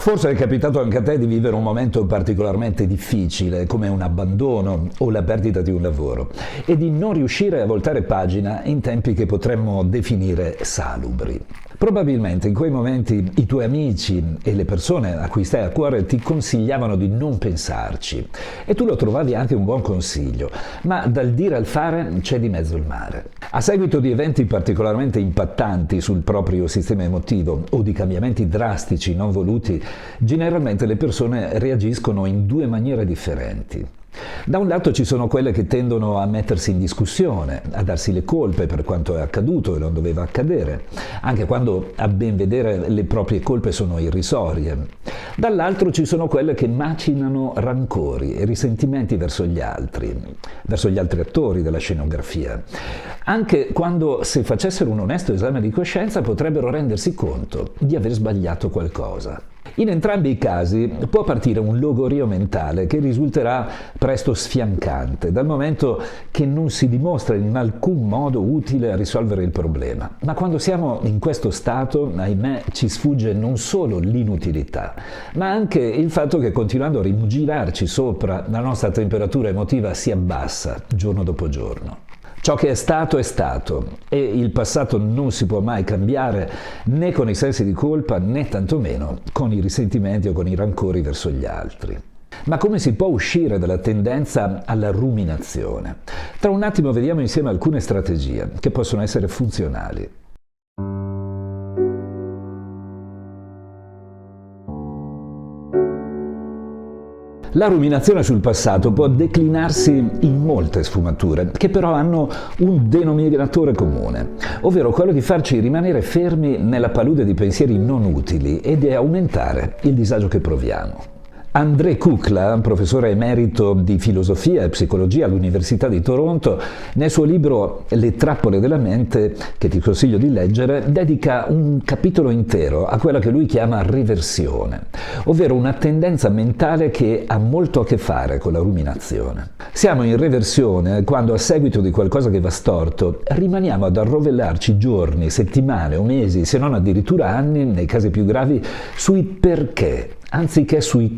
Forse è capitato anche a te di vivere un momento particolarmente difficile, come un abbandono o la perdita di un lavoro, e di non riuscire a voltare pagina in tempi che potremmo definire salubri. Probabilmente in quei momenti i tuoi amici e le persone a cui stai a cuore ti consigliavano di non pensarci, e tu lo trovavi anche un buon consiglio, ma dal dire al fare c'è di mezzo il mare. A seguito di eventi particolarmente impattanti sul proprio sistema emotivo o di cambiamenti drastici non voluti, generalmente le persone reagiscono in due maniere differenti. Da un lato ci sono quelle che tendono a mettersi in discussione, a darsi le colpe per quanto è accaduto e non doveva accadere, anche quando a ben vedere le proprie colpe sono irrisorie. Dall'altro ci sono quelle che macinano rancori e risentimenti verso gli altri attori della scenografia, anche quando, se facessero un onesto esame di coscienza, potrebbero rendersi conto di aver sbagliato qualcosa. In entrambi i casi può partire un logorio mentale che risulterà presto sfiancante, dal momento che non si dimostra in alcun modo utile a risolvere il problema. Ma quando siamo in questo stato, ahimè, ci sfugge non solo l'inutilità, ma anche il fatto che continuando a rimugginarci sopra, la nostra temperatura emotiva si abbassa giorno dopo giorno. Ciò che è stato e il passato non si può mai cambiare né con i sensi di colpa né tantomeno con i risentimenti o con i rancori verso gli altri. Ma come si può uscire dalla tendenza alla ruminazione? Tra un attimo vediamo insieme alcune strategie che possono essere funzionali. La ruminazione sul passato può declinarsi in molte sfumature, che però hanno un denominatore comune, ovvero quello di farci rimanere fermi nella palude di pensieri non utili e di aumentare il disagio che proviamo. André Kukla, professore emerito di filosofia e psicologia all'Università di Toronto, nel suo libro Le trappole della mente, che ti consiglio di leggere, dedica un capitolo intero a quella che lui chiama reversione, ovvero una tendenza mentale che ha molto a che fare con la ruminazione. Siamo in reversione quando, a seguito di qualcosa che va storto, rimaniamo ad arrovellarci giorni, settimane o mesi, se non addirittura anni, nei casi più gravi, sui perché, anziché su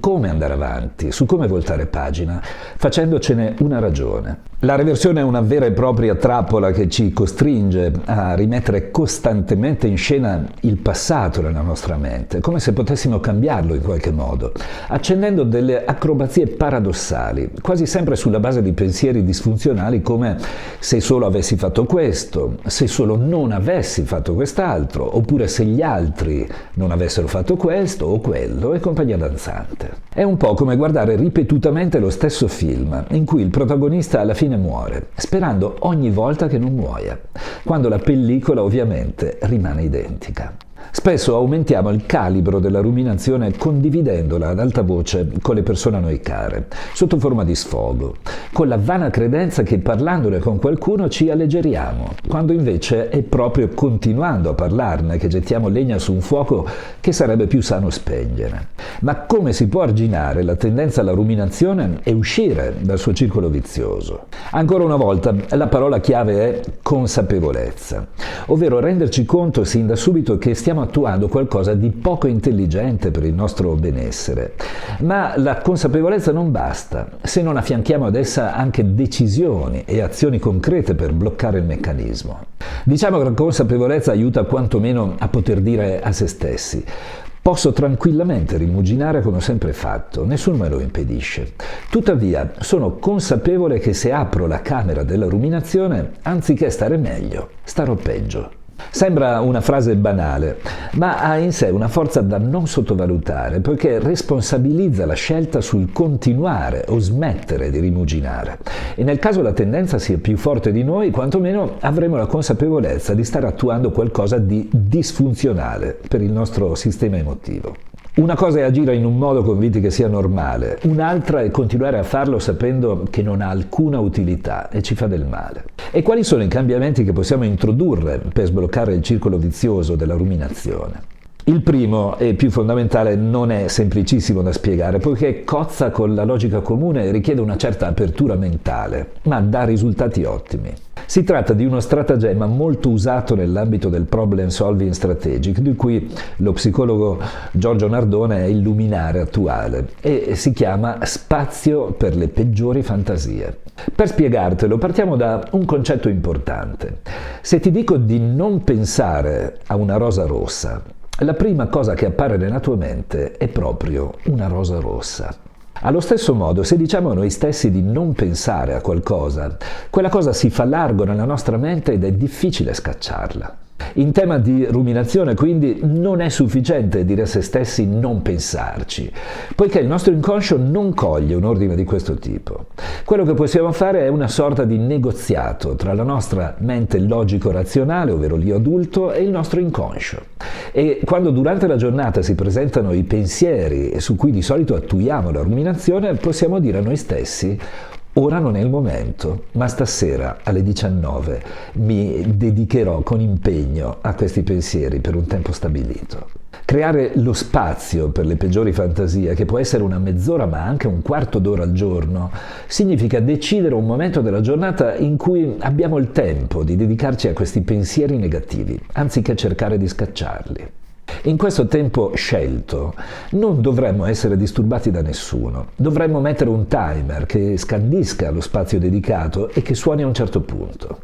come andare avanti, su come voltare pagina, facendocene una ragione. La reversione è una vera e propria trappola che ci costringe a rimettere costantemente in scena il passato nella nostra mente, come se potessimo cambiarlo in qualche modo, accendendo delle acrobazie paradossali, quasi sempre sulla base di pensieri disfunzionali come se solo avessi fatto questo, se solo non avessi fatto quest'altro, oppure se gli altri non avessero fatto questo o quello e compagnia danzante. È un po' come guardare ripetutamente lo stesso film in cui il protagonista alla fine muore, sperando ogni volta che non muoia, quando la pellicola ovviamente rimane identica. Spesso aumentiamo il calibro della ruminazione condividendola ad alta voce con le persone a noi care, sotto forma di sfogo, con la vana credenza che parlandone con qualcuno ci alleggeriamo, quando invece è proprio continuando a parlarne che gettiamo legna su un fuoco che sarebbe più sano spegnere. Ma come si può arginare la tendenza alla ruminazione e uscire dal suo circolo vizioso? Ancora una volta, la parola chiave è consapevolezza, ovvero renderci conto sin da subito che stiamo attuando qualcosa di poco intelligente per il nostro benessere. Ma la consapevolezza non basta, se non affianchiamo ad essa anche decisioni e azioni concrete per bloccare il meccanismo. Diciamo che la consapevolezza aiuta quantomeno a poter dire a se stessi: posso tranquillamente rimuginare come ho sempre fatto, nessuno me lo impedisce. Tuttavia, sono consapevole che se apro la camera della ruminazione, anziché stare meglio, starò peggio. Sembra una frase banale, ma ha in sé una forza da non sottovalutare, poiché responsabilizza la scelta sul continuare o smettere di rimuginare. E nel caso la tendenza sia più forte di noi, quantomeno avremo la consapevolezza di stare attuando qualcosa di disfunzionale per il nostro sistema emotivo. Una cosa è agire in un modo convinti che sia normale, un'altra è continuare a farlo sapendo che non ha alcuna utilità e ci fa del male. E quali sono i cambiamenti che possiamo introdurre per sbloccare il circolo vizioso della ruminazione? Il primo e più fondamentale non è semplicissimo da spiegare, poiché cozza con la logica comune e richiede una certa apertura mentale, ma dà risultati ottimi. Si tratta di uno stratagemma molto usato nell'ambito del problem solving strategic, di cui lo psicologo Giorgio Nardone è il luminare attuale, e si chiama spazio per le peggiori fantasie. Per spiegartelo partiamo da un concetto importante. Se ti dico di non pensare a una rosa rossa, la prima cosa che appare nella tua mente è proprio una rosa rossa. Allo stesso modo, se diciamo a noi stessi di non pensare a qualcosa, quella cosa si fa largo nella nostra mente ed è difficile scacciarla. In tema di ruminazione, quindi, non è sufficiente dire a se stessi non pensarci, poiché il nostro inconscio non coglie un ordine di questo tipo. Quello che possiamo fare è una sorta di negoziato tra la nostra mente logico-razionale, ovvero l'io adulto, e il nostro inconscio. E quando durante la giornata si presentano i pensieri su cui di solito attuiamo la ruminazione, possiamo dire a noi stessi: ora non è il momento, ma stasera alle 19 mi dedicherò con impegno a questi pensieri per un tempo stabilito. Creare lo spazio per le peggiori fantasie, che può essere una mezz'ora ma anche un quarto d'ora al giorno, significa decidere un momento della giornata in cui abbiamo il tempo di dedicarci a questi pensieri negativi, anziché cercare di scacciarli. In questo tempo scelto non dovremmo essere disturbati da nessuno, dovremmo mettere un timer che scandisca lo spazio dedicato e che suoni a un certo punto.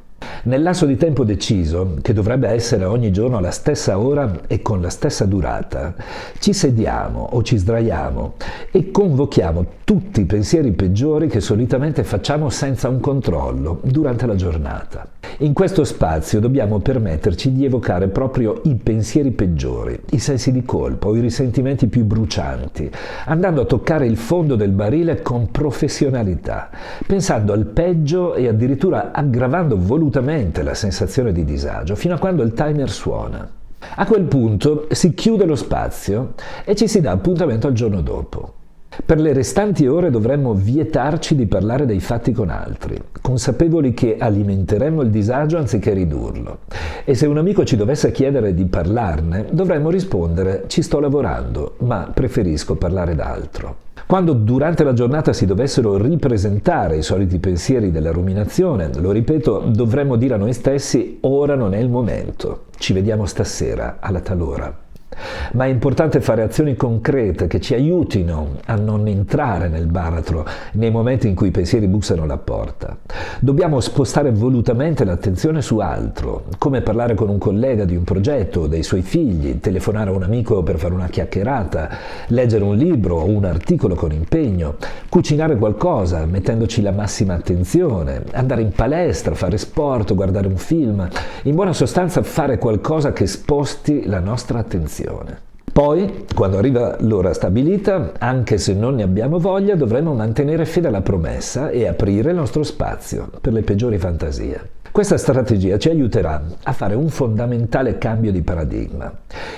Nel lasso di tempo deciso, che dovrebbe essere ogni giorno alla stessa ora e con la stessa durata, ci sediamo o ci sdraiamo e convochiamo tutti i pensieri peggiori che solitamente facciamo senza un controllo durante la giornata. In questo spazio dobbiamo permetterci di evocare proprio i pensieri peggiori, i sensi di colpa o i risentimenti più brucianti, andando a toccare il fondo del barile con professionalità, pensando al peggio e addirittura aggravando volutamente la sensazione di disagio, fino a quando il timer suona. A quel punto si chiude lo spazio e ci si dà appuntamento al giorno dopo. Per le restanti ore dovremmo vietarci di parlare dei fatti con altri, consapevoli che alimenteremmo il disagio anziché ridurlo. E se un amico ci dovesse chiedere di parlarne, dovremmo rispondere: ci sto lavorando, ma preferisco parlare d'altro. Quando durante la giornata si dovessero ripresentare i soliti pensieri della ruminazione, lo ripeto, dovremmo dire a noi stessi: ora non è il momento, ci vediamo stasera alla tal ora. Ma è importante fare azioni concrete che ci aiutino a non entrare nel baratro nei momenti in cui i pensieri bussano alla porta. Dobbiamo spostare volutamente l'attenzione su altro, come parlare con un collega di un progetto, dei suoi figli, telefonare a un amico per fare una chiacchierata, leggere un libro o un articolo con impegno, cucinare qualcosa mettendoci la massima attenzione, andare in palestra, fare sport, guardare un film, in buona sostanza fare qualcosa che sposti la nostra attenzione. Poi, quando arriva l'ora stabilita, anche se non ne abbiamo voglia, dovremo mantenere fede alla promessa e aprire il nostro spazio per le peggiori fantasie. Questa strategia ci aiuterà a fare un fondamentale cambio di paradigma.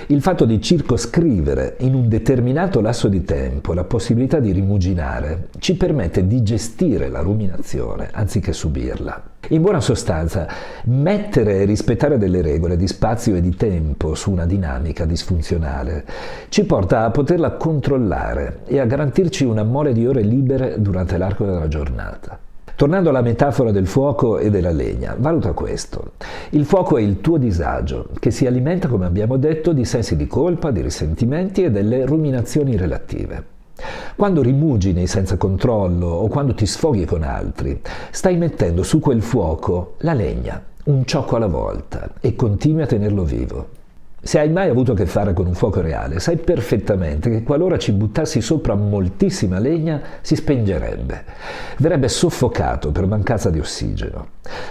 Il fatto di circoscrivere in un determinato lasso di tempo la possibilità di rimuginare ci permette di gestire la ruminazione anziché subirla. In buona sostanza, mettere e rispettare delle regole di spazio e di tempo su una dinamica disfunzionale ci porta a poterla controllare e a garantirci una mole di ore libere durante l'arco della giornata. Tornando alla metafora del fuoco e della legna, valuta questo. Il fuoco è il tuo disagio, che si alimenta, come abbiamo detto, di sensi di colpa, di risentimenti e delle ruminazioni relative. Quando rimugini senza controllo o quando ti sfoghi con altri, stai mettendo su quel fuoco la legna, un ciocco alla volta, e continui a tenerlo vivo. Se hai mai avuto a che fare con un fuoco reale, sai perfettamente che qualora ci buttassi sopra moltissima legna, si spengerebbe. Verrebbe soffocato per mancanza di ossigeno.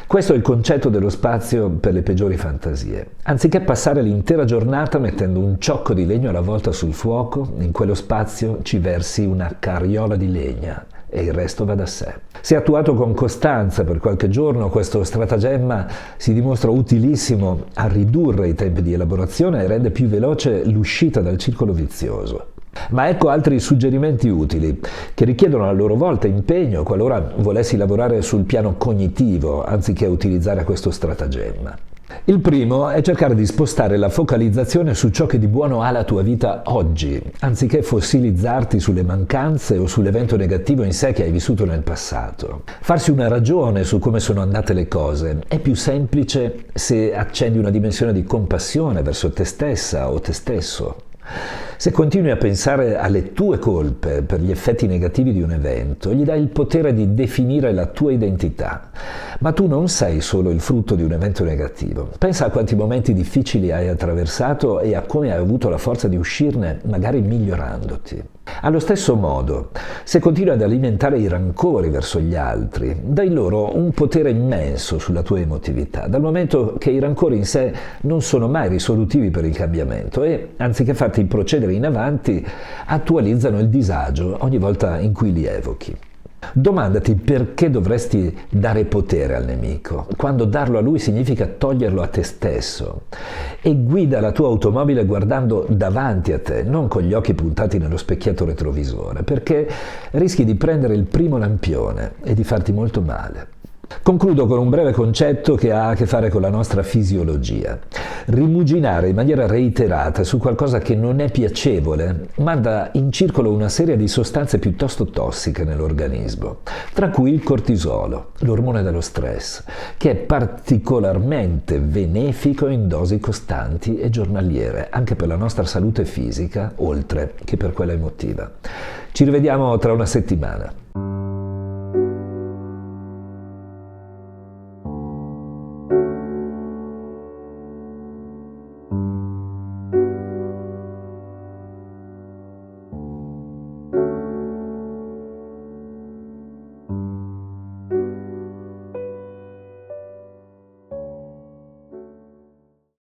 Questo è il concetto dello spazio per le peggiori fantasie. Anziché passare l'intera giornata mettendo un ciocco di legno alla volta sul fuoco, in quello spazio ci versi una carriola di legna e il resto va da sé. Se attuato con costanza per qualche giorno, questo stratagemma si dimostra utilissimo a ridurre i tempi di elaborazione e rende più veloce l'uscita dal circolo vizioso. Ma ecco altri suggerimenti utili, che richiedono a loro volta impegno qualora volessi lavorare sul piano cognitivo, anziché utilizzare questo stratagemma. Il primo è cercare di spostare la focalizzazione su ciò che di buono ha la tua vita oggi, anziché fossilizzarti sulle mancanze o sull'evento negativo in sé che hai vissuto nel passato. Farsi una ragione su come sono andate le cose è più semplice se accendi una dimensione di compassione verso te stessa o te stesso. Se continui a pensare alle tue colpe per gli effetti negativi di un evento, gli dai il potere di definire la tua identità. Ma tu non sei solo il frutto di un evento negativo. Pensa a quanti momenti difficili hai attraversato e a come hai avuto la forza di uscirne, magari migliorandoti. Allo stesso modo, se continui ad alimentare i rancori verso gli altri, dai loro un potere immenso sulla tua emotività, dal momento che i rancori in sé non sono mai risolutivi per il cambiamento e, anziché farti procedere in avanti, attualizzano il disagio ogni volta in cui li evochi. Domandati perché dovresti dare potere al nemico, quando darlo a lui significa toglierlo a te stesso. E guida la tua automobile guardando davanti a te, non con gli occhi puntati nello specchietto retrovisore, perché rischi di prendere il primo lampione e di farti molto male. Concludo con un breve concetto che ha a che fare con la nostra fisiologia. Rimuginare in maniera reiterata su qualcosa che non è piacevole manda in circolo una serie di sostanze piuttosto tossiche nell'organismo, tra cui il cortisolo, l'ormone dello stress, che è particolarmente benefico in dosi costanti e giornaliere, anche per la nostra salute fisica, oltre che per quella emotiva. Ci rivediamo tra una settimana.